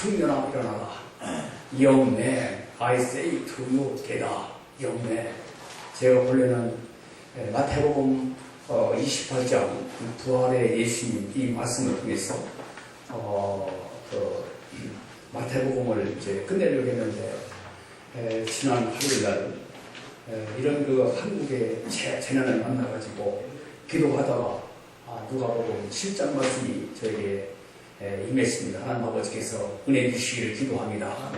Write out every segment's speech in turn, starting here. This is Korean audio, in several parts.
청년아 일어나라. Young man, I say to you, get up. Young man. 제가 본래는 마태복음 28장 부활의 예수님 이 말씀을 통해서 마태복음을 이제 끝내려고 했는데 지난 화요일날 이런 한국의 재난을 만나가지고 기도하다가 누가복음 7장 말씀이 저에게 임했습니다. 하나님 아버지께서 은혜 주시기를 기도합니다.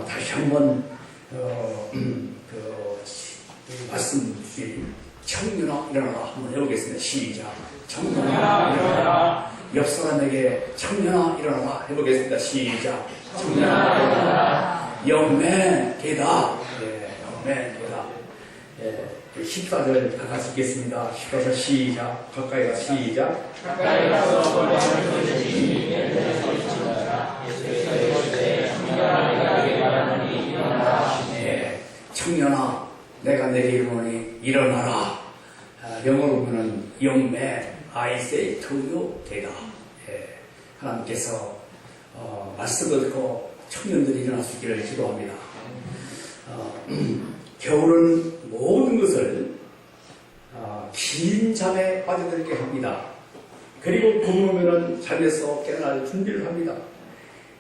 다시 한번 말씀 주신 청년아 일어나라 한번 해보겠습니다. 시작. 청년아 일어나라. 옆 사람에게 청년아 일어나라 해보겠습니다. 시작. 청년아 일어나라. Young man, get up. Young man, get up. 14절 다 같이 읽겠습니다. 14절 시작. 가까이 가 시작. 가까이 가서 골방을 던지니 내가 소리치더라. 예수께서 이르시되 청년아 내가 네게 말하노니 일어나라. 청년아 내가 내게 이르노니 일어나라. 영어로 보면 Young man, I say to you, get up. 하나님께서 말씀을 듣고 청년들이 일어날 수 있기를 기도합니다. 겨울은 모든 것을 긴 잠에 빠져들게 합니다. 그리고 봄 오면은 잠에서 깨어날 준비를 합니다.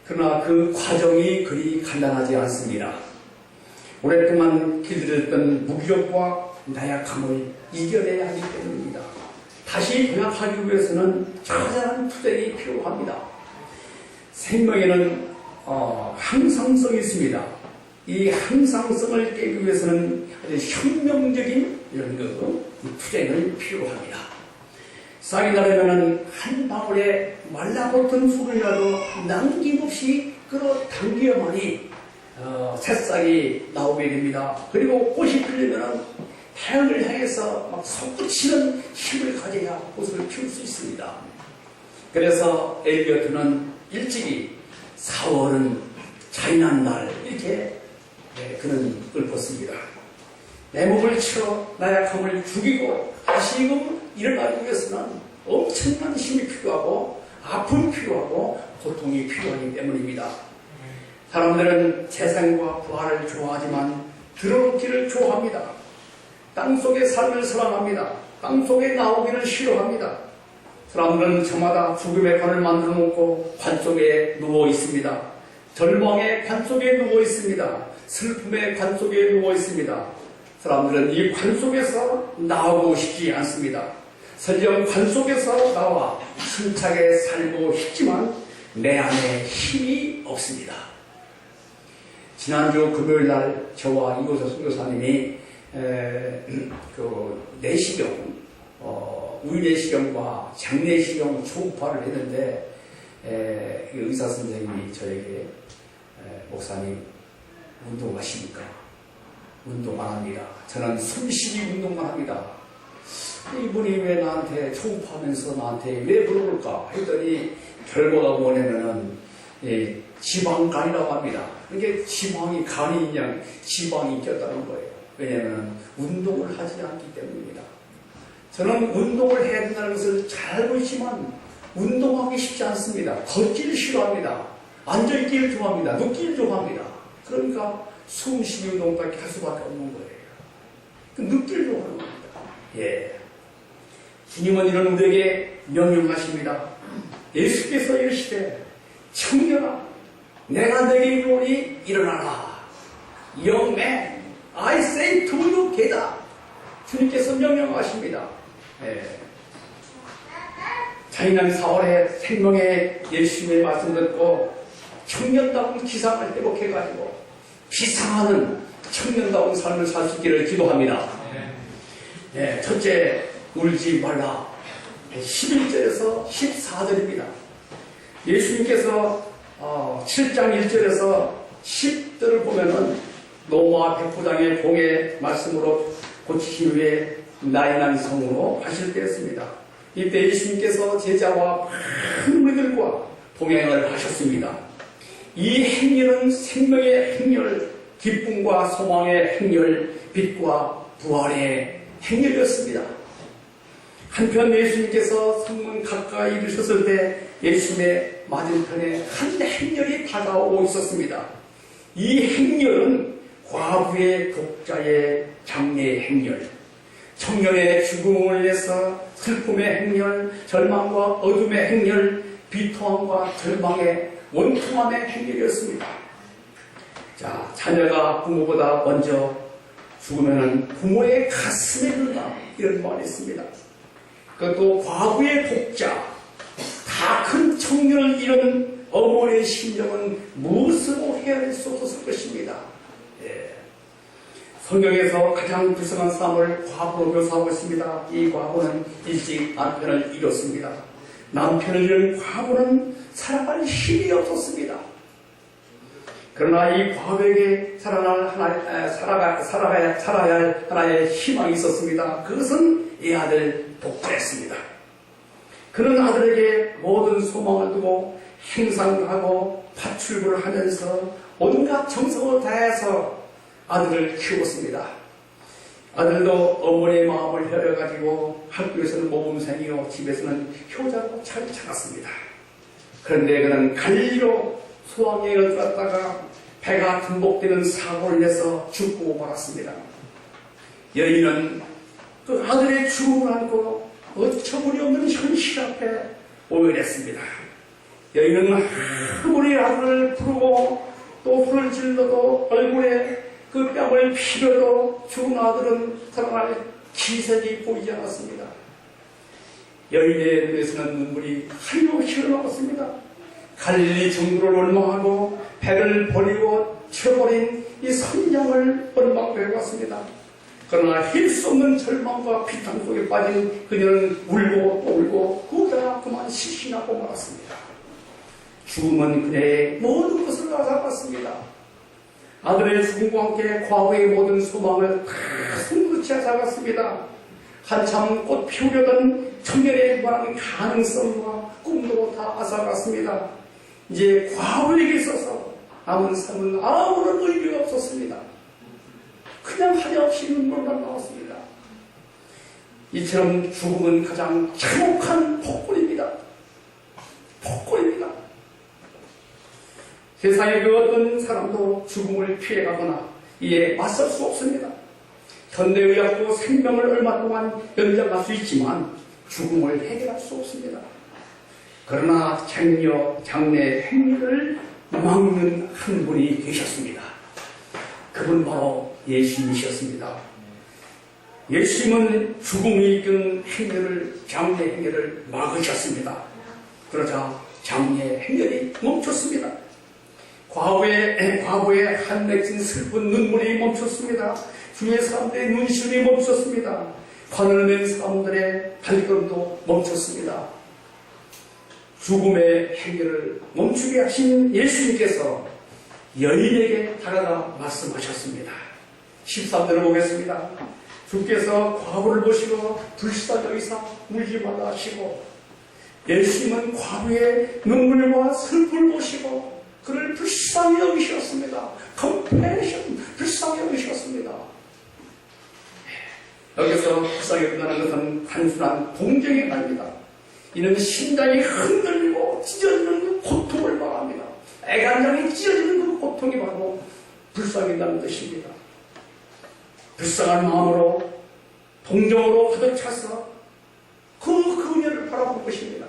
그러나 그 과정이 그리 간단하지 않습니다. 오랫동안 길들였던 무기력과 나약함을 이겨내야 하기 때문입니다. 다시 도약하기 위해서는 처절한 투쟁이 필요합니다. 생명에는 항상성이 있습니다. 이 항상성을 깨기 위해서는 아주 혁명적인 이런 투쟁을 필요합니다. 싹이 나려면 한 방울의 말라붙은 수분이라도 남김없이 끌어당겨야만이 새싹이 나오게 됩니다. 그리고 꽃이 피려면 태양을 향해서 막 솟구치는 힘을 가져야 꽃을 피울 수 있습니다. 그래서 엘리어트는 일찍이 4월은 잔인한 날 이렇게 그는 읊었습니다. 내 몸을 치러 나약함을 죽이고 다시금 일어나기 위해서는 엄청난 힘이 필요하고 아픔이 필요하고 고통이 필요하기 때문입니다. 사람들은 재생과 부활을 좋아하지만 들어놓기를 좋아합니다. 땅속의 삶을 사랑합니다. 땅속에 나오기를 싫어합니다. 사람들은 저마다 죽음의 관을 만들어 놓고 관 속에 누워 있습니다. 절망의 관 속에 누워 있습니다. 슬픔의 관 속에 누워 있습니다. 사람들은 이 관 속에서 나오고 싶지 않습니다. 설령 관 속에서 나와 힘차게 살고 싶지만 내 안에 힘이 없습니다. 지난주 금요일날 저와 이호서 선교사님이 내시경, 위내시경과 장내시경 초음파를 했는데 의사 선생님이 저에게 목사님 운동하십니까? 운동 안 합니다. 저는 숨쉬기 운동만 합니다. 이분이 왜 나한테 초음파하면서 나한테 왜 물어볼까 했더니 결과가 뭐냐면은 지방간이라고 합니다. 이게 지방이 간이 그냥 지방이 꼈다는 거예요. 왜냐하면 운동을 하지 않기 때문입니다. 저는 운동을 해야 된다는 것을 잘 알고 있지만 운동하기 쉽지 않습니다. 걷기를 싫어합니다. 앉아있기를 좋아합니다. 눕기를 좋아합니다. 그러니까 숨쉬기 운동밖에 할 수밖에 없는 거예요. 눕기를 좋아하는 겁니다. 주님은 이런 우리에게 명령하십니다. 예수께서 이르시되 청년아 내가 너에게 이르노니 일어나라. Young man, I say to you, get up. 주님께서 명령하십니다. 잔인한 4월에 생명의 예수님의 말씀 듣고 청년다운 기상을 회복해가지고 비상하는 청년다운 삶을 살 수 있기를 기도합니다. 첫째, 울지 말라. 11절에서 14절입니다. 예수님께서 7장 1절에서 10절을 보면은 노마 백부장의 봉의 말씀으로 고치신 후에 나인한 성으로 하실 때였습니다. 이때 예수님께서 제자와 많은 무리들과 동행을 하셨습니다. 이 행렬은 생명의 행렬, 기쁨과 소망의 행렬, 빛과 부활의 행렬이었습니다. 한편 예수님께서 성문 가까이 이르셨을 때 예수님의 맞은편에 한 행렬이 찾아오고 있었습니다. 이 행렬은 과부의 독자의 장례 행렬, 청년의 죽음을 인해서 슬픔의 행렬, 절망과 어둠의 행렬, 비통함과 절망의 원통함의 행렬이었습니다. 자, 자녀가 부모보다 먼저 죽으면 부모의 가슴에 누른다, 이런 말이 있습니다. 그것도 과부의 독자, 다 큰 청년을 잃은 어머니의 심정은 무엇으로 헤아릴 수 없었을 것입니다. 예. 성경에서 가장 불쌍한 사람을 과부로 묘사하고 있습니다. 이 과부는 일찍 남편을 잃었습니다. 남편을 잃은 과부는 살아갈 힘이 없었습니다. 그러나 이 과부에게 살아야 할 하나의 희망이 있었습니다. 그것은 이 아들 독자였습니다. 그는 아들에게 모든 소망을 두고 행상하고 파출부를 하면서 온갖 정성을 다해서 아들을 키웠습니다. 아들도 어머니의 마음을 헤아려가지고 학교에서는 모범생이요 집에서는 효자로 잘 자랐습니다. 그런데 그는 갈리로 수학여행을 갔다가 배가 tum복되는 사고를 내서 죽고 말았습니다. 여인은 그 아들의 죽음을 안고 어처구니 없는 현실 앞에 오열했습니다. 여인은 아무리 아들을 부르고 또 불을 질러도 얼굴에 그 뺨을 피려도 죽은 아들은 살아날 기색이 보이지 않았습니다. 여인의 눈에서는 눈물이 하루 흘러나왔습니다. 갈릴리 정도를 원망하고 배를 버리고 쳐버린 이 선장을 원망해왔습니다. 그러나 힐 수 없는 절망과 비탄 속에 빠진 그녀는 울고 또 울고 그러다 그만 시신하고 말았습니다. 죽음은 그녀의 모든 것을 앗아갔습니다. 아들의 죽음과 함께 과거의 모든 소망을 다 손그릇이 앗아갔습니다. 한참 꽃 피우려던 청년의 무한한 가능성과 꿈도 다 앗아갔습니다. 이제 과거에게 있어서 남은 삶은 아무런 의미가 없었습니다. 그냥 하염없이 눈물만 나왔습니다. 이처럼 죽음은 가장 참혹한 폭군입니다. 폭군입니다. 세상의 그 어떤 사람도 죽음을 피해가거나 이에 맞설 수 없습니다. 현대의학도 생명을 얼마 동안 연장할 수 있지만 죽음을 해결할 수 없습니다. 그러나 장례 행위를 막는 한 분이 계셨습니다. 그분 바로 예수님이셨습니다. 예수님은 죽음이 이끈 장례 행렬을 막으셨습니다. 그러자 장례 행렬이 멈췄습니다. 과거의 한맺힌 슬픈 눈물이 멈췄습니다. 주위의 사람들의 눈시울이 멈췄습니다. 관을 맨 사람들의 발걸음도 멈췄습니다. 죽음의 행렬을 멈추게 하신 예수님께서 여인에게 다가가 말씀하셨습니다. 13절을 보겠습니다. 주께서 과부를 보시고 불쌍히 여기사 울지 말라 하시고 예수님은 과부의 눈물과 슬픔을 보시고 그를 불쌍히 여기셨습니다. compassion, 불쌍히 여기셨습니다. 여기서 불쌍히 여긴다는 것은 단순한 동정이 아닙니다. 이는 심장이 흔들리고 찢어지는 그 고통을 말합니다. 애간장이 찢어지는 그 고통이 바로 불쌍이라는 뜻입니다. 불쌍한 마음으로 동정으로 가득 차서 그 그녀를 바라볼 것입니다.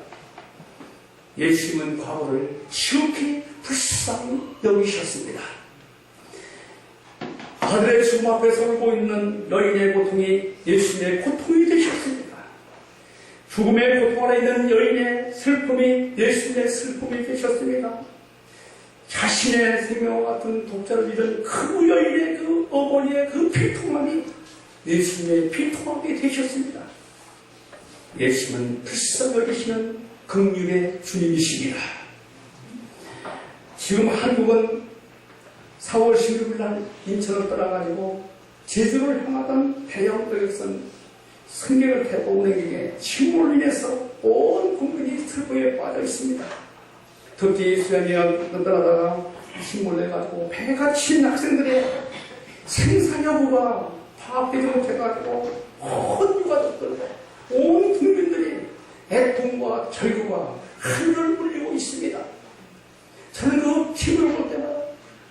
예수님은 과거를 지극히 불쌍히 여기셨습니다. 아들의 죽음 앞에서 울고 있는 여인의 고통이 예수님의 고통이 되셨습니다. 죽음의 고통 안에 있는 여인의 슬픔이 예수님의 슬픔이 되셨습니다. 자신의 생명과 같은 독자를 잃은 그 여인의 그 어머니의 그 비통함이 예수님의 비통함이 되셨습니다. 예수님은 불쌍히 여기시는 긍휼의 주님이십니다. 지금 한국은 4월 16일 날 인천을 떠나가지고 제주를 향하던 대형도역선 승객을 태고 운행중에 침몰로 인해서 온 국민이 슬픔에 빠져 있습니다. 특히 수양여행 떠나다가 침몰해가지고 배가 친 학생들의 생사 여부가 파악되지 못해가지고 온 유가족들, 온 국민들이 애통과 절규가 하늘을 울리고 있습니다. 저는 그 TV를 볼 때마다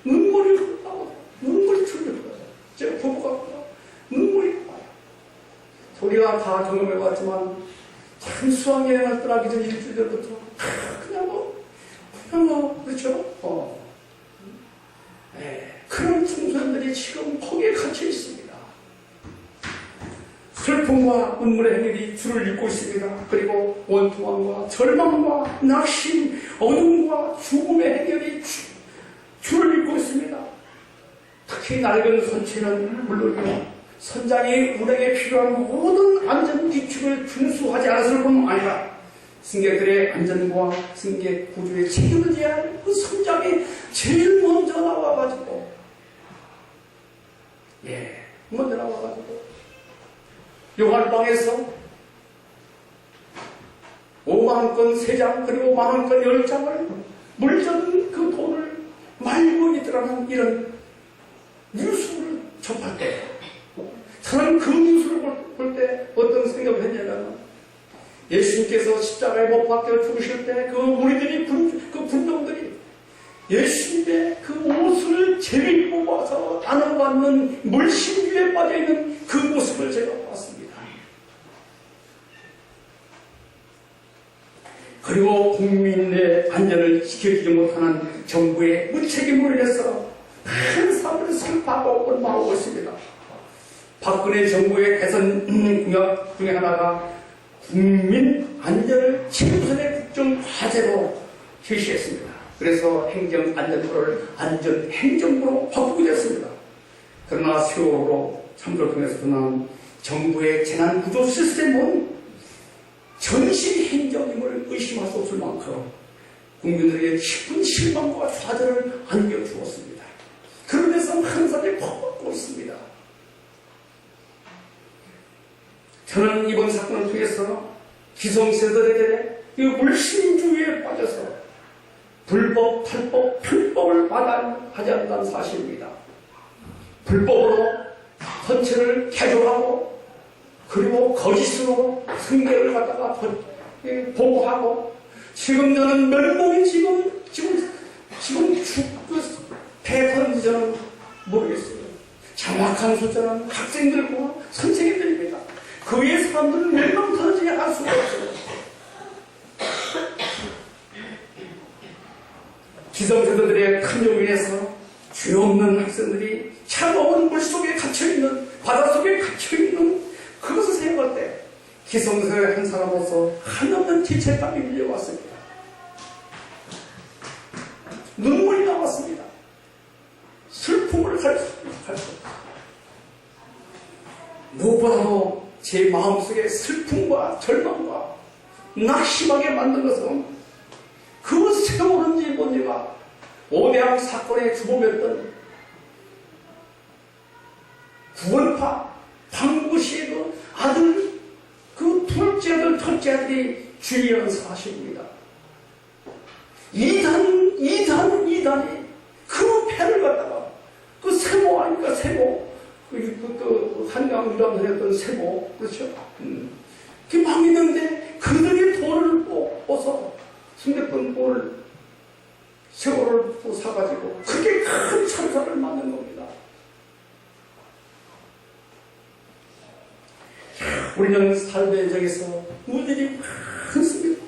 눈물이 흘러나고 눈물이 흘러요. 제 부부가 눈물이 나요. 우리가 다 경험해봤지만 참 수학여행을 떠나기 전 일주일 전부터 그냥 뭐 그렇죠? 그런 청소년들이 지금 거기에 갇혀 있습니다. 슬픔과 눈물의 행렬이 줄을 잇고 있습니다. 그리고 원통함과 절망과 낙심, 어둠과 죽음의 행렬이 줄을 잇고 있습니다. 특히 낡은 선체는 물론이요, 선장이 운행에 필요한 모든 안전 규칙을 준수하지 않았을 뿐 아니라 승객들의 안전과 승객 구조에 책임을 져야 할 그 선장이 제일 먼저 나와가지고 먼저 나와가지고 용알방에서 5만원권 3장 그리고 만원권 10장을 물전 그 돈을 말고 있더라는 이런 뉴스를 접할 때 저는 그 뉴스를 볼 때 어떤 생각을 했냐면 예수님께서 십자가에 못 박혀 죽으실 때 그 무리들이 그 군병들이 예수님의 그 옷을 제비 뽑아서 안아받는 물신주에 빠져있는 그 모습을 제가 봤습니다. 그리고 국민의 안전을 지켜주지 못하는 정부의 무책임으로 인해서 많은 사람들이 슬퍼하고 원망하고 있습니다. 박근혜 정부의 개선 공약 중에 하나가 국민 안전을 최우선의 국정 과제로 제시했습니다. 그래서 행정안전부를 안전행정부로 바꾸게 됐습니다. 그러나 세월호로 참사를 통해서 드러난 정부의 재난구조 시스템은 전시행정임을 의심할 수 없을 만큼 국민들에게 깊은 실망과 좌절을 안겨주었습니다. 그러면서 많은 사람들이 퍼붓고 있습니다. 저는 이번 사건을 통해서 기성세대들에게 이 물신주의에 빠져서 불법, 탈법, 편법을 마다하지 않는다는 사실입니다. 불법으로 선체를 개조하고 그리고 거짓으로 승계를 갖다가 보고하고 지금 저는 멸망이 지금 배선지 저는 모르겠어요. 정확한 숫자는 학생들과 선생님들입니다. 그 외의 사람들은 멸망터지게 할 수가 없어요. 기성세대들의 탐욕에 인해서 죄 없는 학생들이 차가운 물속에 갇혀있는, 바닷속에 갇혀있는 그것을 생각할 때 기성세대 한 사람으로서 한없는 지체감이 밀려왔습니다. 눈물이 나왔습니다. 슬픔을 갈 수 없습니다. 무엇보다도 제 마음속에 슬픔과 절망과 낙심하게 만든 것은 그 세월은지 뭔지가 오대학 사건의 주범이었던 구원파 방구씨의 그 아들, 그 둘째 아들, 첫째 아들이 주의하는 사실입니다. 이단이 그 배를 갖다가 그 세모 아닙니까? 세모. 한강 유람을 했던 세모. 그렇죠? 그 망했는데 그들이 돈을 뽑아서 승객권 돈을 세월을 또 사가지고 그게 큰 참사를 만든 겁니다. 우리는 삶의 적에서 우리들이 많습니다.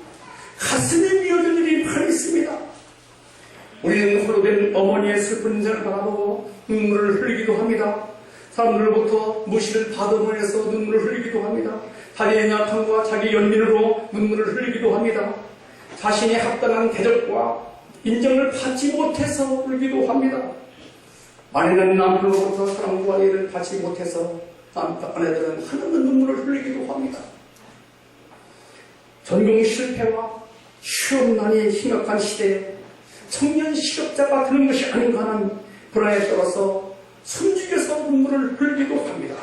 가슴이 미어질 일이 많이 있습니다. 우리는 홀로 된 어머니의 슬픈 인생을 바라보고 눈물을 흘리기도 합니다. 사람들로부터 무시를 받아보면서 눈물을 흘리기도 합니다. 자기의 약함과 자기 연민으로 눈물을 흘리기도 합니다. 자신이 합당한 대접과 인정을 받지 못해서 울기도 합니다. 아내는 남편으로부터 사랑과 이해를 받지 못해서 아내들은 한없는 눈물을 흘리기도 합니다. 전공 실패와 취업난이 심각한 시대에 청년 실업자가 되는 것이 아닌가 하는 불안에 떨어서 숨죽여서 눈물을 흘리기도 합니다.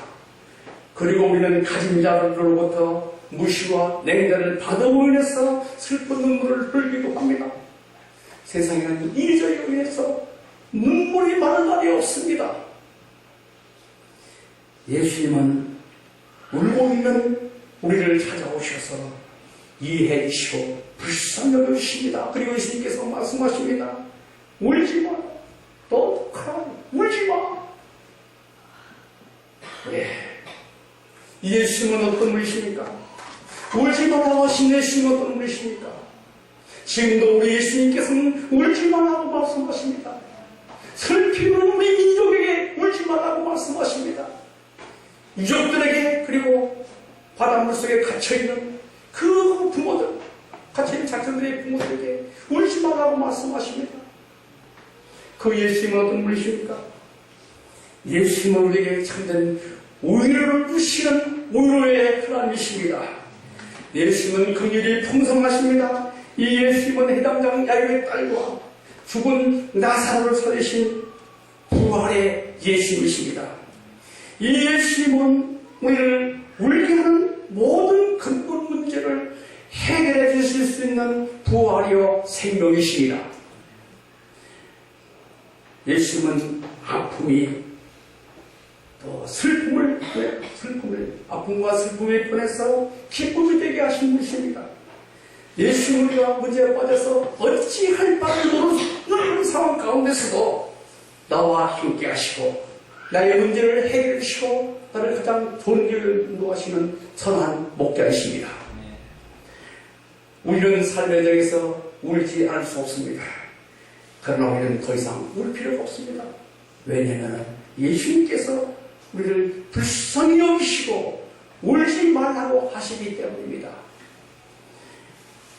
그리고 우리는 가진 자들로부터 무시와 냉대를 받음으로 인해서 슬픈 눈물을 흘리기도 합니다. 세상에는 이리저리로 인해서 눈물이 많은 날이 없습니다. 예수님은 울고 있는 우리를 찾아오셔서 이해해 주시고 불쌍히 여겨주십니다. 그리고 예수님께서 말씀하십니다. 울지 마. 또 cry. 울지 마. 예. 예수님은 어떤 분이십니까? 울지 말라고 하신 예수님은 어떤 분이십니까? 지금도 우리 예수님께서는 울지 말라고 말씀하십니다. 슬피는 우리 민족에게 울지 말라고 말씀하십니다. 유족들에게, 그리고 바닷물 속에 갇혀있는 그 부모들, 갇혀있는 자녀들의 부모들에게 울지 말라고 말씀하십니다. 그 예수님은 어떤 분이십니까? 예수님은 우리에게 참된 오히려를 주시는 오히려의 하나님이십니다. 예수님은 긍휼이 풍성하십니다. 이 예수님은 해당장 야곱의 딸과 죽은 나사로를 살리신 부활의 예수님이십니다. 이 예수님은 우리를 울게 하는 모든 근본 문제를 해결해 주실 수 있는 부활이요 생명이십니다. 예수님은 아픔이 또 아픔과 슬픔을 보내서 기쁨이 되게 하신 분이십니다. 예수님 우리가 문제에 빠져서 어찌할 바를 모르는 상황 가운데서도 나와 함께 하시고 나의 문제를 해결해 주시고 나를 가장 좋은 길을 인도하시는 선한 목자이십니다. 우리는 삶의 장에서 울지 않을 수 없습니다. 그러나 우리는 더 이상 울 필요가 없습니다. 왜냐하면 예수님께서 우리를 불쌍히 여기시고 울지 말라고 하시기 때문입니다.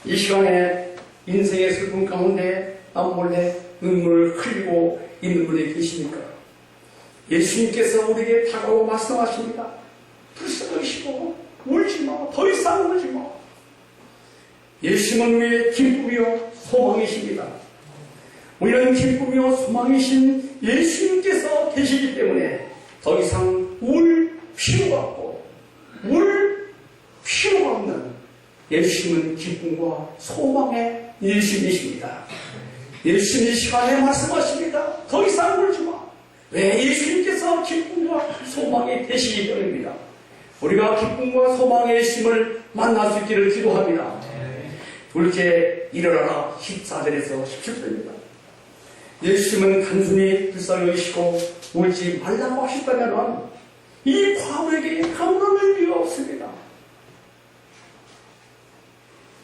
이 시간에 인생의 슬픔 가운데 남몰래 눈물을 흘리고 있는 분이 계십니까? 예수님께서 우리에게 다가오고 말씀하십니다. 불쌍히 여기시고 울지 마. 더 이상 울지 마. 예수님은 우리의 기쁨이요 소망이십니다. 우리는 기쁨이요 소망이신 예수님께서 계시기 때문에 더 이상 울 필요가 없고 울 필요가 없는 예수님은 기쁨과 소망의 예수님이십니다. 예수님 이 시간에 말씀하십니다. 더 이상 울지 마. 왜? 예수님께서 기쁨과 소망이 되시기 때문입니다. 우리가 기쁨과 소망의 예수님을 만날 수 있기를 기도합니다. 둘째, 일어나라 14절에서 17절입니다. 예수님은 단순히 불쌍히 여기시고 울지 말라고 하셨다면 이 과부에게 아무런 의미가 없습니다.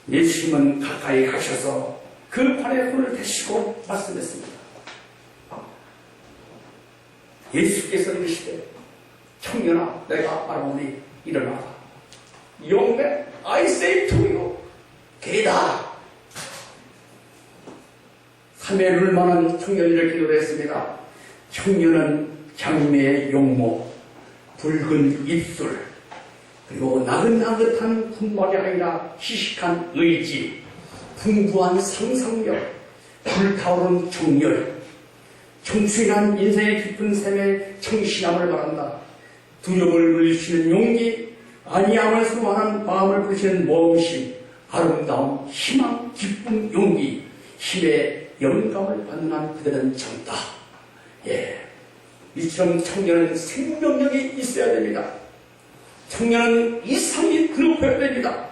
예수님은 가까이 가셔서 그 판에 손을 대시고 말씀했습니다. 예수께서 이르시되 청년아 내가 말하오니 일어나라. Young man, I say to you, 게다. 3회를 만한 청년이를 기도를 했습니다. 청년은 장미의 용모, 붉은 입술, 그리고 나긋나긋한 군말이 아니라 희식한 의지, 풍부한 상상력, 불타오른 정열, 청순한 인생의 깊은 샘에 청신함을 말한다. 두려움을 물리치는 용기, 아니함을 소망하는 마음을 부르시는 모험심, 아름다움, 희망, 기쁨, 용기, 힘의 영감을 받는 한 그들은 젊다. 예. 이처럼 청년은 생명력이 있어야 됩니다. 청년은 이상이 드높여야 됩니다.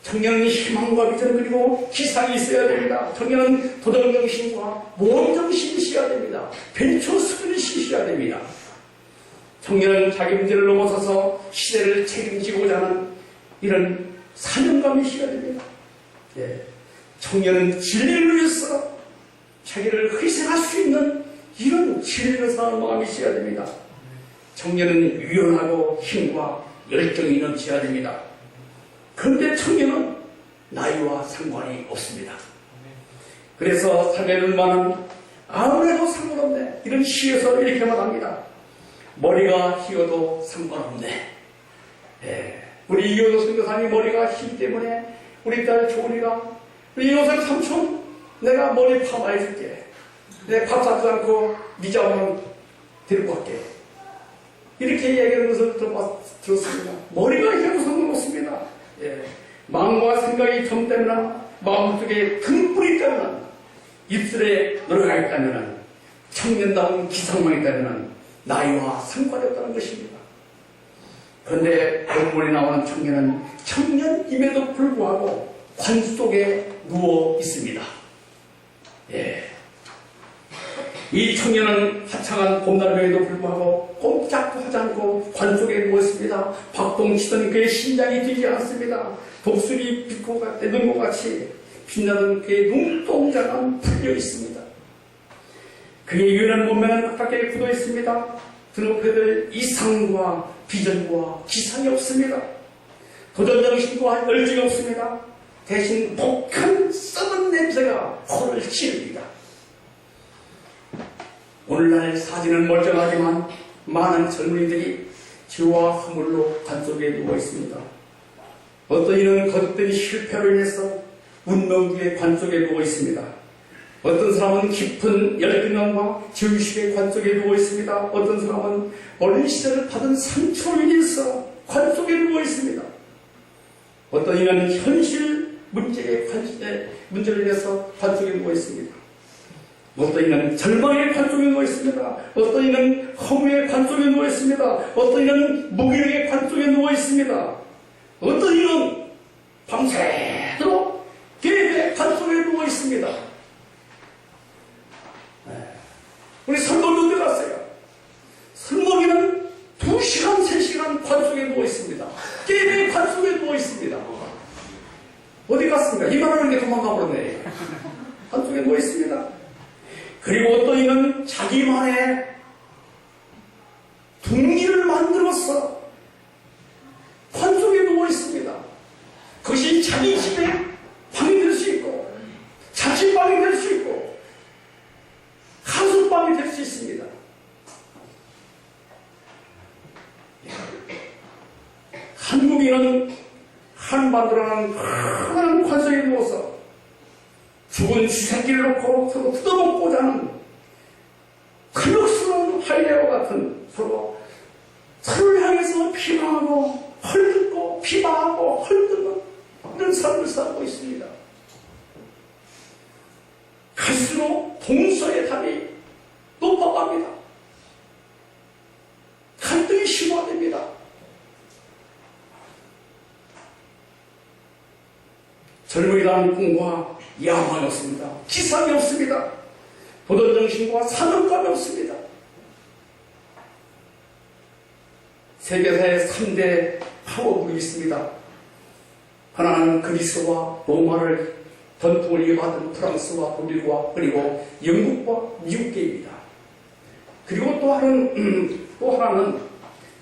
청년은 희망과 비전 그리고 기상이 있어야 됩니다. 청년은 도덕정신과 모험정신이 있어야 됩니다. 벤처 스피릿이 있어야 됩니다. 청년은 자기 문제를 넘어서서 시대를 책임지고자 하는 이런 사명감이 있어야 됩니다. 예. 청년은 진리를 위해서 자기를 희생할 수 있는 이런 진리를 사는 마음이 있어야 됩니다. 청년은 유연하고 힘과 열정이 넘쳐야 됩니다. 그런데 청년은 나이와 상관이 없습니다. 그래서 삶의 눈만은 아무래도 상관없네. 이런 시에서 이렇게 말합니다. 머리가 휘어도 상관없네. 예. 우리 이효도 선교사님이 머리가 휘기 때문에 우리 딸 조은이가 우리 이효선 삼촌 내가 머리 파마해줄게. 내가 밥 사지도 않고 네 잡으면 데리고 갈게. 이렇게 이야기하는 것을 들었습니다. 머리가 휘어도 상관없습니다. 예. 마음과 생각이 점되거나 마음속에 등불이 있다면 입술에 노래가 있다면 청년다운 기상만 있다면 나이와 상관이 없다는 것입니다. 그런데 본문에 나오는 청년은 청년임에도 불구하고 관 속에 누워 있습니다. 예. 이 청년은 화창한 봄날에도 불구하고 꼼짝도 하지 않고 관 속에 누웠습니다. 박동치던 그의 심장이 뛰지 않습니다. 독수리 눈과 같이 빛나는 그의 눈동자가 풀려 있습니다. 그의 유연한 몸매는 바깥에 굳어 있습니다. 드높게 될 이상과 비전과 기상이 없습니다. 도전정신과 열정이 없습니다. 대신 독한 썩은 냄새가 코를 찌릅니다. 오늘날 사진은 멀쩡하지만 많은 젊은이들이 지와 허물로 관 속에 누워 있습니다. 어떤 이는 거듭된 실패로 인해서 운명기의 관 속에 누워 있습니다. 어떤 사람은 깊은 열등감과 죄의식의 관 속에 누워 있습니다. 어떤 사람은 어린 시절을 받은 상처로 인해서 관 속에 누워 있습니다. 어떤 이는 현실 문제로 인해서 관 속에 누워 있습니다. 어떤 이는 절망의 관 속에 누워 있습니다. 어떤 이는 허무의 관 속에 누워 있습니다. 어떤 이는 무기력의 관 속에 누워 있습니다. 어떤 이는 밤새도록 계획의 관 속에 누워 있습니다. 우리 설먹이 어디 갔어요? 설먹이는 2시간, 3시간 관 속에 누워 있습니다. 게임의 관 속에 누워 있습니다. 어디 갔습니까? 이만하는 게 도망가 버렸네. 관 속에 누워 있습니다. 그리고 어떤 이는 자기만의 둥지를 만들어서 관 속에 누워 있습니다. 그것이 자기 집의 방이 될 수 있고, 자취방이 될 수 있고, 하숙방이 될 수 있습니다. 한국인은 한반도라는 큰 관 속에 누워서 죽은 쥐새끼를 놓고 서로 뜯어먹고자 하는 근육스러운 할례와 같은 서로를 향해서 피방하고 헐뜯고 피방하고 헐뜯는 이런 삶을 살고 있습니다. 갈수록 동서의 답이 높아갑니다. 갈등이 심화됩니다. 젊은이라는 꿈과 야망이 없습니다. 기상이 없습니다. 도전정신과 사명감이 없습니다. 세계사의 3대 파워북이 있습니다. 하나는 그리스와 로마를 전통을 이어받은 프랑스와 독일과 그리고 영국과 미국계입니다. 그리고 또 하나는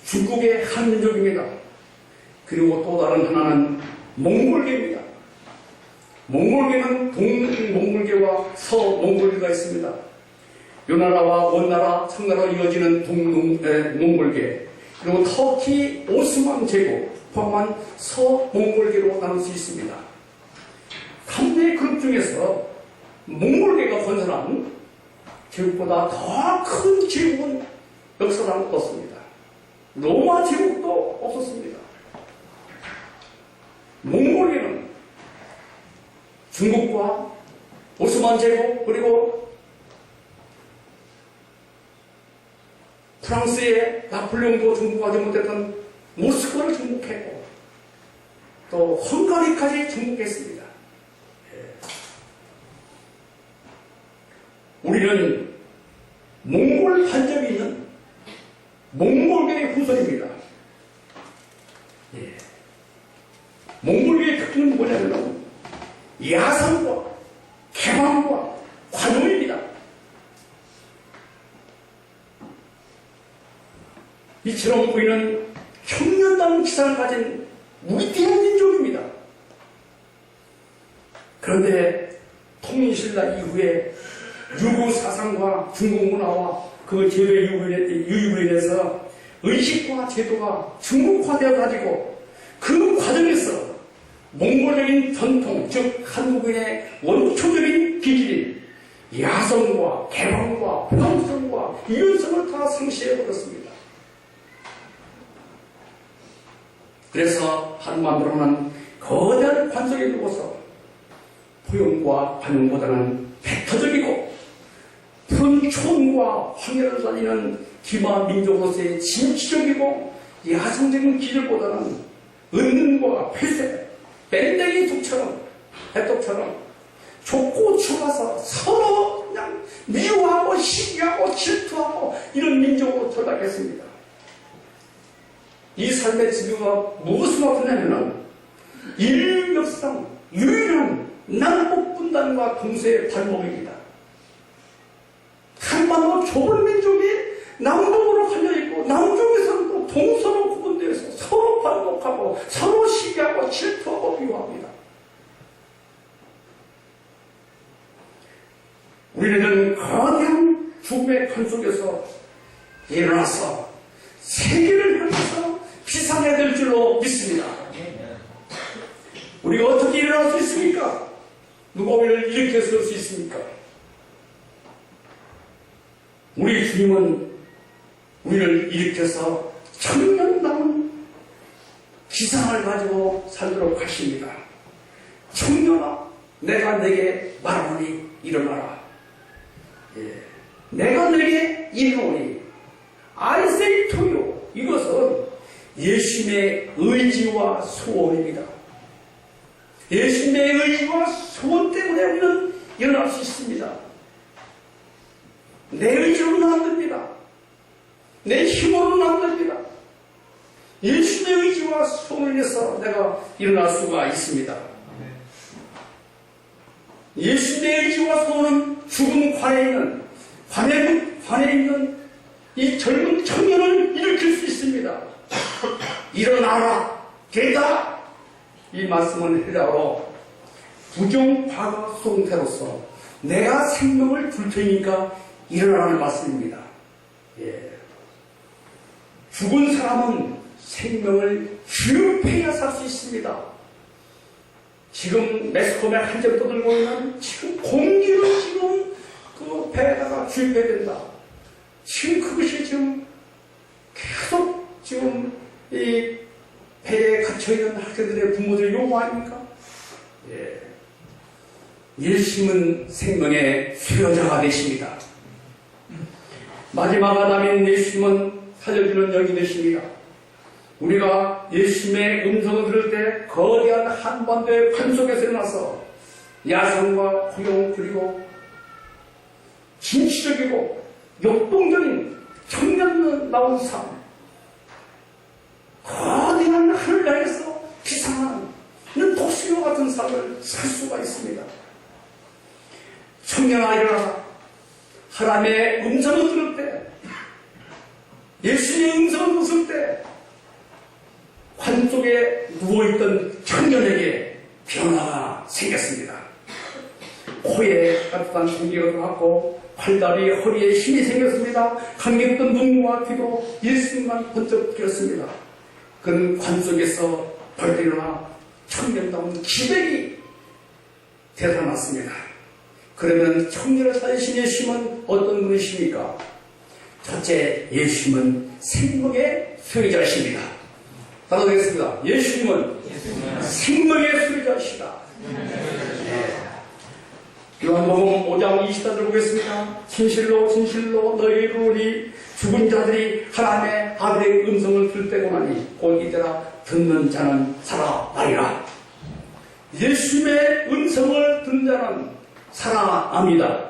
중국의 한민족입니다. 그리고 또 다른 하나는 몽골계입니다. 몽골계는 동몽골계와 서몽골계가 있습니다. 요 나라와 원나라, 청나라로 이어지는 동몽골계, 그리고 터키 오스만 제국 포함한 서몽골계로 나눌 수 있습니다. 3대 그룹 중에서 몽골계가 건설한 제국보다 더 큰 제국은 역사상 없었습니다. 로마 제국도 없었습니다. 몽골계는 중국과 오스만 제국 그리고 프랑스의 나폴레옹도 정복하지 못했던 모스크바를 정복했고 또 헝가리까지 정복했습니다. 우리는 몽골 반점이 있는 몽골계의 후손입니다. 몽골계의 특징은 뭐냐면 야상과 개방과 관용입니다. 이처럼 우리는 청년다운 기상을 가진 위대한 민족입니다. 그런데 통일신라 이후에 유구 사상과 중국 문화와 그 제도의 유입으로 인해서 의식과 제도가 중국화되어 가지고 그 과정에서 몽골적인 전통, 즉 한국인의 원초적인 기질인 야성과 개방과 포용성과 유연성을 다 상실해버렸습니다. 그래서 한반도로는 거대한 관성에 두고서 포용과 관용보다는 배타적이고 푸른 촌과 황야를 다니는 기마 민족으로서의 진취적이고 야성적인 기질보다는 은능과 폐쇄, 밴댕이 독처럼, 해독처럼 좁고 좁아서 서로 그냥 미워하고 시기하고 질투하고 이런 민족으로 전락했습니다. 이 삶의 지도가 무엇을 맡았냐면은 인류 역사상 유일한 남북분단과 동서의 발목입니다. 한반도 좁은 민족이 남북으로 갈려있고 남쪽에서는 또 동서로 구분되어서 서로 반복하고 서로 시기하고 질투하고 비호합니다. 우리는 거대한 죽음의 큰 속에서 일어나서 세계를 향해서 비상해야 될 줄로 믿습니다. 우리가 어떻게 일어날 수 있습니까? 누가 우리를 일으켜 세울 수 있습니까? 우리 주님은 우리를 일으켜서 청년다운 기상을 가지고 살도록 하십니다. 청년아, 내가 내게 말하노니 일어나라. 내가 내게 이르노니 I say to you. 이것은 예수님의 의지와 소원입니다. 예수님의 의지와 소원 때문에 우리는 일어날 수 있습니다. 내 의지로는 안 됩니다. 내 힘으로는 안 됩니다. 예수님의 의지와 소원을 위해서 내가 일어날 수가 있습니다. 예수님의 의지와 소원은 죽은 관에 있는 이 젊은 청년을 일으킬 수 있습니다. 일어나라, 깨다. 이 말씀은 헬라어로 부정과거 수동태로서 내가 생명을 줄 테니까 일어나라는 말씀입니다. 죽은 사람은 생명을 주입해야 살 수 있습니다. 지금 매스컴에 한 점 떠들고 있는 지금 공기를 지금 그 배에다가 주입해야 된다. 지금 그것이 지금 계속 지금 이 배에 갇혀있는 학생들의 부모들의 요구 아닙니까? 예수님은 생명의 수요자가 되십니다. 마지막 아담인 예수님은 살려주는 영이 되십니다. 우리가 예수님의 음성을 들을 때 거대한 한반도의 관 속에서 일어나서 야성과 고용 그리고 진취적이고 역동적인 청년다운 삶, 거대한 하늘나라에서 비상한 이런 독수리와 같은 삶을 살 수가 있습니다. 청년아 일어나라. 하나님의 음성을 들을 때, 예수님의 음성을 들을 때 관 속에 누워있던 청년에게 변화가 생겼습니다. 코에 따뜻한 공기가 들어갔고 팔다리, 허리에 힘이 생겼습니다. 감겼던 눈과 귀도 예수님만 번쩍 뜨였습니다. 그는 관 속에서 벌떡 일어나 청년다운 기백이 되살아났습니다. 그러면 청년을 살리신 예수님은 어떤 분이십니까? 첫째, 예수님은 생명의 수요자이십니다. 따라하겠습니다. 예수님은 생명의 수요자이시다. 요한복음 5장 20절을 보겠습니다. 진실로 진실로 너희를 이루니 죽은 자들이 하나님의 아들의 음성을 들 때고 나니 곧 이때라 듣는 자는 살아나리라. 예수님의 음성을 듣는 자는 살아납니다.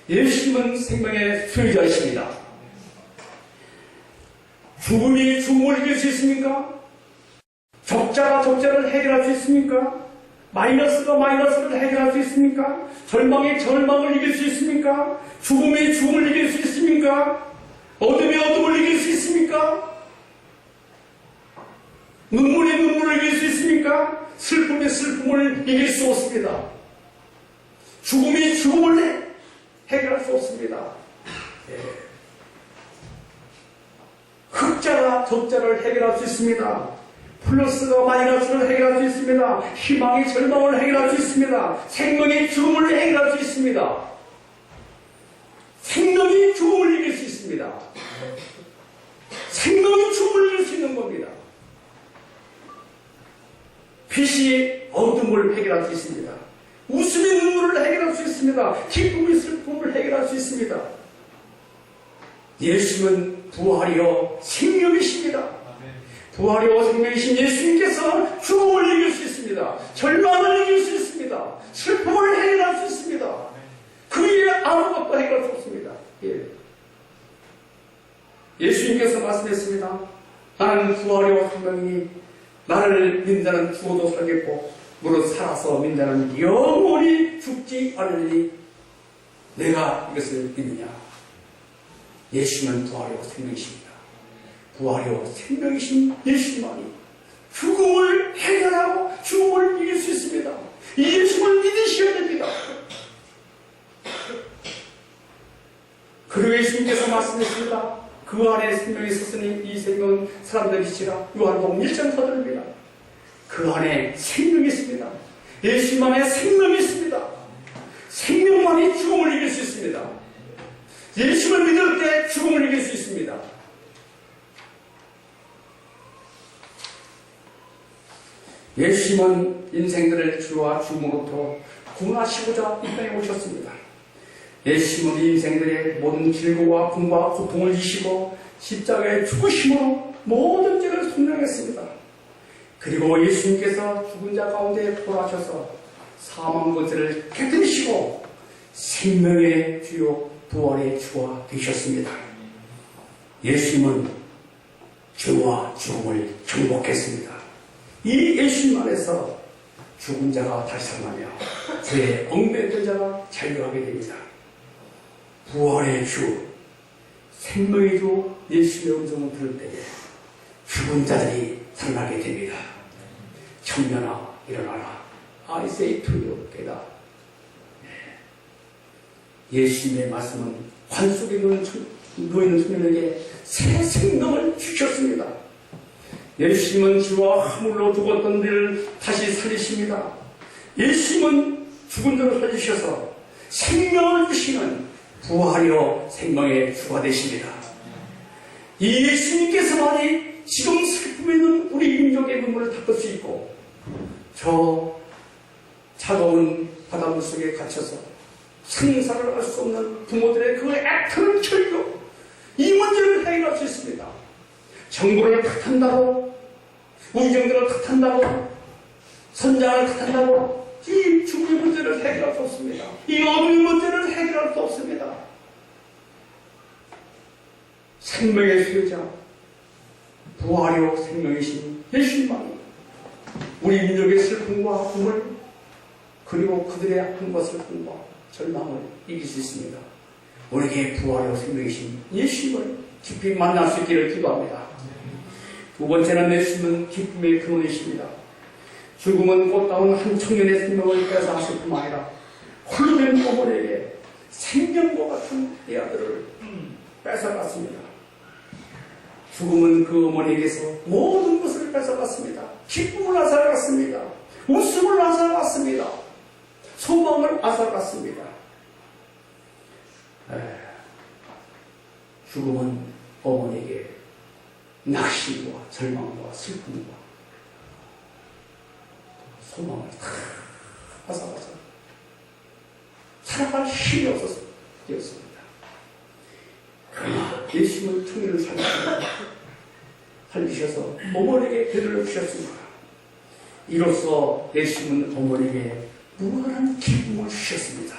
예수님은 생명의 수요자이십니다. 죽음이 죽음을 이길 수 있습니까? 적자가 적자를 해결할 수 있습니까? 마이너스가 마이너스를 해결할 수 있습니까? 절망이 절망을 이길 수 있습니까? 죽음이 죽음을 이길 수 있습니까? 어둠이 어둠을 이길 수 있습니까? 눈물이 눈물을 이길 수 있습니까? 슬픔이 슬픔을 이길 수 없습니다. 죽음이 죽음을 해결할 수 없습니다. 흑자가 적자를 해결할 수 있습니다. 플러스가 마이너스를 해결할 수 있습니다. 희망이 절망을 해결할 수 있습니다. 생명이 죽음을 해결할 수 있습니다. 생명이 죽음을 이길 수 있습니다. 생명이 죽음을 이길 수 있는 겁니다. 빛이 어둠을 해결할 수 있습니다. 웃음이 눈물을 해결할 수 있습니다. 기쁨이 슬픔을 해결할 수 있습니다. 예수님은 부활이요 생명이십니다. 부활이요 생명이신 예수님께서 죽음을 이길 수 있습니다. 절망을 이길 수 있습니다. 슬픔을 해결할 수 있습니다. 그 그 일에 아무것도 해결할 수 없습니다. 예. 예수님께서 말씀했습니다. 나는 부활이요 생명이니 나를 믿는 죽어도 살겠고 무릇 살아서 믿는 영원히 죽지 않으니 내가 이것을 믿느냐. 예수는 부활이요 생명이십니다. 부활이요 생명이신 예수만이 죽음을 해결하고 죽음을 이길 수 있습니다. 이 예수를 믿으셔야 됩니다. 그리고 예수님께서 말씀했습니다. 그 안에 생명이 있었으니 이 생명은 사람들의 빛이라. 요한복음 1장 4절입니다. 그 안에 생명이 있습니다. 예수만의 생명이 있습니다. 생명만이 죽음을 이길 수 있습니다. 예수를 믿을 때 죽음을 이길 수 있습니다. 예수님은 인생들을 주와 죽음으로부터 구원하시고자 이 땅에 오셨습니다. 예수님은 인생들의 모든 길고와 아픔과 고통을 지시고 십자가에 죽으심으로 모든 죄를 속량했습니다. 그리고 예수님께서 죽은 자 가운데 부활하셔서 사망 권세를 깨뜨리시고 생명의 주요 부활의 주가 되셨습니다. 예수님은 죄와 죽음을 정복했습니다. 이 예수님 안에서 죽은 자가 다시 살아나며 죄에 얽매였던 자가 자유하게 됩니다. 부활의 주, 생명의 주 예수의 음성을 들을 때에 죽은 자들이 살아나게 됩니다. 청년아 일어나라. I say to you, get up. 예수님의 말씀은 환 속에 누워있는 청년에게 새 생명을 주셨습니다. 예수님은 지와 하물로 죽었던 이를 다시 살리십니다. 예수님은 죽은 자를 살리셔서 생명을 주시는 부활이요 생명의 주가 되십니다. 이 예수님께서만이 지금 슬픔에 있는 우리 민족의 눈물을 닦을 수 있고 저 차가운 바닷물 속에 갇혀서 생사를 알 수 없는 부모들의 그 애타는 절규, 이 문제를 해결할 수 있습니다. 정부를 탓한다고, 우정들을 탓한다고, 선장을 탓한다고 이 죽음의 문제를 해결할 수 없습니다. 이 어둠의 문제를 해결할 수 없습니다. 생명의 수요자, 부활이요 생명이신 예수님만이 우리 민족의 슬픔과 아픔을 그리고 그들의 아픔과 슬픔과 절망을 이길 수 있습니다. 우리에게 부활이요 생명이신 예수님을 깊이 만날 수 있기를 기도합니다. 두 번째는 예수님은 기쁨의 근원이십니다. 죽음은 꽃다운 한 청년의 생명을 뺏어갔을 뿐만 아니라 홀로 된 어머니에게 생명과 같은 이 아들을 뺏어갔습니다. 죽음은 그 어머니에게서 모든 것을 뺏어갔습니다. 기쁨을 앗아갔습니다. 웃음을 앗아갔습니다. 소망을 앗아갔습니다. 죽음은 어머니에게 낙심과 절망과 슬픔과 소망을 다 앗아가서 살아갈 힘이 없어서 되었습니다. 그러나 예수님은 청년을 살리셔서 어머니에게 배를 주셨습니다. 이로써 예수님은 어머니에게 무한한 기쁨을 주셨습니다.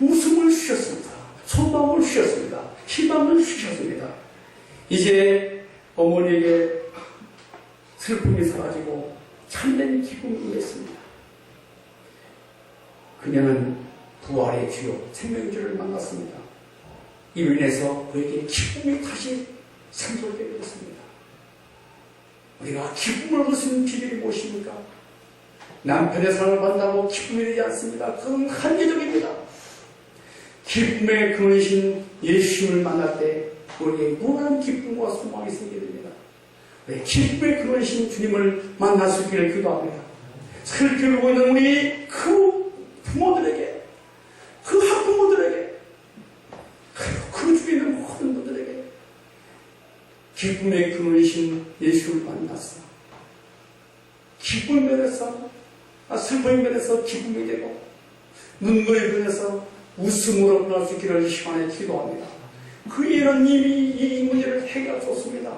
웃음을 주셨습니다. 소망을 주셨습니다. 희망을 주셨습니다. 이제 어머니에게 슬픔이 사라지고 참된 기쁨이 임했습니다. 그녀는 부활의 주요 생명의 주를 만났습니다. 이로 인해서 그에게 기쁨이 다시 생성되게 되었습니다. 우리가 기쁨을 얻을 수 있는 비결이 무엇입니까? 남편의 사랑을 받는다고 기쁨이 되지 않습니다. 그건 한계적입니다. 기쁨의 근원이신 예수님을 만날 때 우리에게 무한한 기쁨과 소망이 생기게 됩니다. 기쁨의 근원이신 주님을 만날 수 있기를 기도합니다. 슬피 울고 있는 우리 그 부모들에게, 그 학부모들에게, 그 주위에 있는 모든 분들에게 기쁨의 근원이신 예수를 만났어. 기쁨 면에서, 슬픔 면에서 기쁨이 되고, 눈물의 면에서 웃음으로 변할 수 있기를 시간에 기도합니다. 그 일은 이미 이 문제를 해결할 수 없습니다.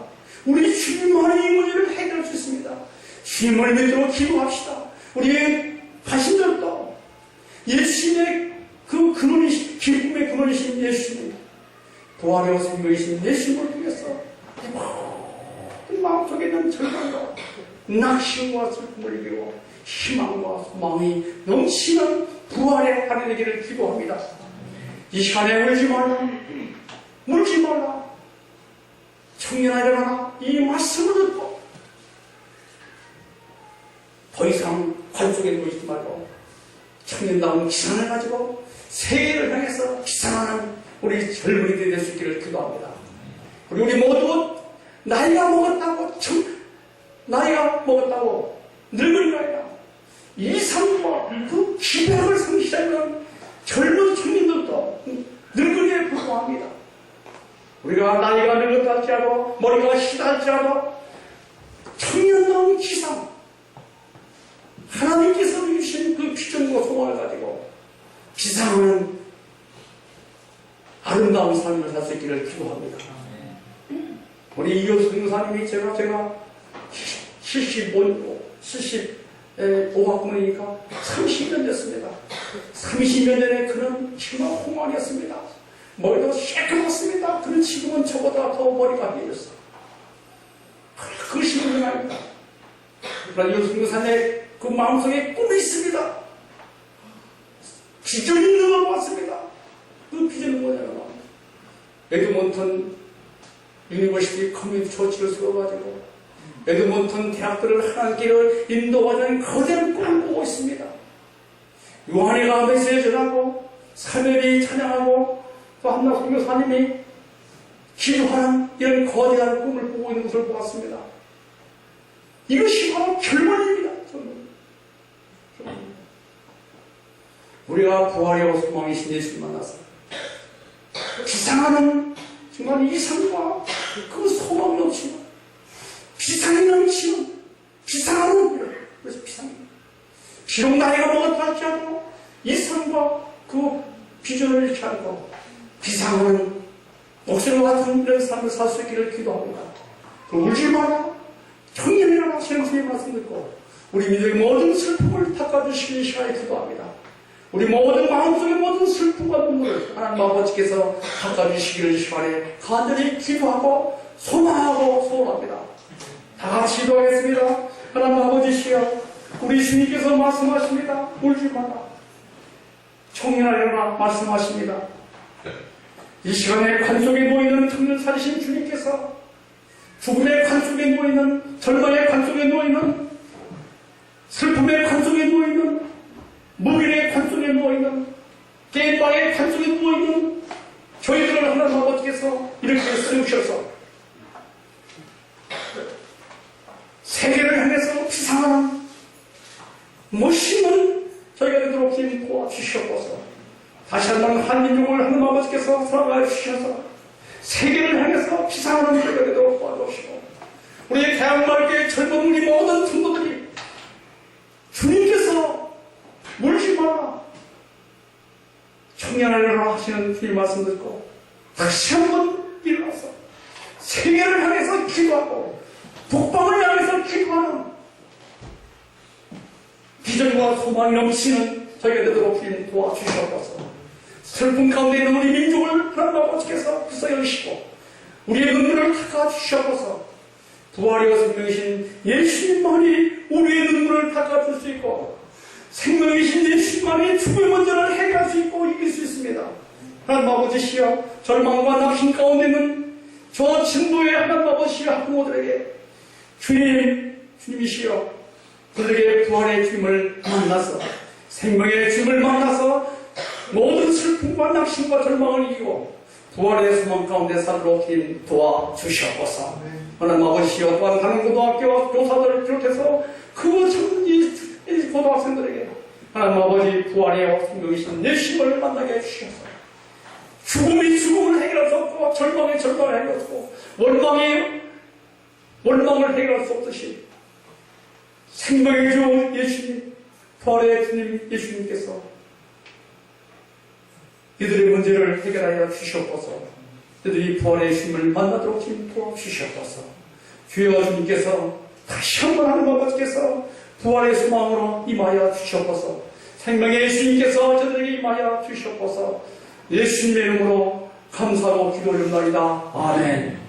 우리 주님만이 이 문제를 해결할 수 있습니다. 주님을 믿고 기도합시다. 우리의 가신들도 예수님의 그 근원이신 생명이신 예수님, 부활의 생명이신 예수님을 통해서 마음속에 있는 절망과 낙심과 슬픔을 이기고 희망과 소망이 넘치는 부활의 하늘이 되기를 기도합니다. 이 시간에 울지 말라, 울지 말라. 청년아 일어나라. 이 말씀을 듣고 더 이상 관 속에 누이지 말고 청년다운 기상을 가지고 세계를 향해서 기상하는 우리 젊은이들이 될 수 있기를 기도합니다. 그리고 우리 모두 나이가 먹었다고 늙은 나이가 이 삶과 그 기백을 성취하는 젊은 청년들도 늙은이에 불과합니다. 우리가 나이가 늙었다 할지라도 머리가 시다 할지라도 청년다운 기상, 하나님께서 주신 그 비전과 소망을 가지고 기상하는 아름다운 삶을 살 수 있기를 기도합니다. 우리 이효수 교사님이 제가 75학번이니까 30년 됐습니다. 30년 전에 그는 정말 홍만이었습니다. 머리도 새까맣습니다. 그는 지금은 저보다 더 머리가 해졌어. 그것이 분명합니다. 그러나 이효수 교사님의 그 마음속에 꿈이 있습니다. 비전이 있는 걸 봤습니다. 그 비전은 뭐냐면 에드먼턴 유니버시티 커뮤니티 처치를 세워가지고 에드먼턴 대학들을 하나님께로 인도하자는 거대한 꿈을 보고 있습니다. 요한이가 메시지 전하고 사면이 찬양하고 또 한나 선교사님이 기도하는 이런 거대한 꿈을 보고 있는 것을 보았습니다. 이것이 바로 결론입니다. 우리가 부활의 소망이신 예수를 만나서 비상하는 정말 이상과 그 소망 넘치는 비상이 넘치는 비상하는 그래서 비상입니다. 비록 나이가 먹었다 할지라도 이상과 그 비전을 잃지 않고 비상하는 목숨과 같은 이런 삶을 살 수 있기를 기도합니다. 울지 마라. 청년이라고 선생님의 말씀 듣고 우리 믿음의 모든 슬픔을 닦아주시는 시간에 기도합니다. 우리 모든 마음속의 모든 슬픔과 눈물을 하나님 아버지께서 닦아주시기를 이 시간에 간절히 기도하고 소망하고 소원합니다. 다 같이 기도하겠습니다. 하나님 아버지시여, 우리 주님께서 말씀하십니다. 울지 마라. 청년하려나 말씀하십니다. 이 시간에 관 속에 놓이는 청년 살리신 주님께서 죽음의 관 속에 놓이는, 절망의 관 속에 놓이는, 슬픔의 관 속에 놓이는, 무기의 관 속에 놓이는, 게임방의 관 속에 놓이는 저희들을 하나님 아버지께서 이렇게 세우셔서 세계를 향해서 비상하는 멋있는 저희가 되도록 주님 도와주시옵소서. 다시 한번 한민족을 하나님 아버지께서 살아가 주셔서 세계를 향해서 비상하는 저희가 되도록 도와주시고, 우리의 대한마을교회 젊은 우리 모든 성도들이 주님께서 물지 마라, 청년하려고 하시는 주님 말씀 듣고 다시 한번 일어나서 세계를 향해서 기도하고 북방을 향해서 기도하는 비전과 소망이 넘치는 저희가 되도록 주님 도와주시옵소서. 슬픔 가운데 있는 우리 민족을 하나님 아버지께서 불쌍히 우리의 눈물을 닦아주시옵소서. 부활이와 생명이신 예수님만이 우리의 눈물을 닦아줄 수 있고, 생명이신 예수님만이 죽음의 문제를 해결할 수 있고 이길 수 있습니다. 하나님 아버지시여, 절망과 낙심 가운데 있는 저 진도의 하나님 아버지시여 학부모들에게 주님이시여, 그들에게 부활의 주님을 만나서, 생명의 주님을 만나서 모든 슬픔과 낙심과 절망을 이기고 부활의 소망 가운데 살도록 주님 도와주시옵소서. 하나님 아버지시여, 또한 다른 고등학교와 교사들을 비롯해서 그 전 고등학생들에게 하나님 아버지 부활의 생명이신 예수님을 만나게 해주시옵소서. 죽음이 죽음을 해결할 수 없고, 절망이 절망을 해결할 수 없고, 원망을 해결할 수 없듯이 생명의 주 예수님, 부활의 주님 예수님께서 이들의 문제를 해결하여 주시옵소서. 이들이 부활의 주님을 만나도록 주님 도와주시옵소서. 주여, 주님께서 다시 한번 하는 아버지께서 부활의 소망으로 임하여 주시옵소서. 생명의 예수님께서 저들에게 임하여 주시옵소서. 예수님의 이름으로 감사로 기도 올립니다. 아멘.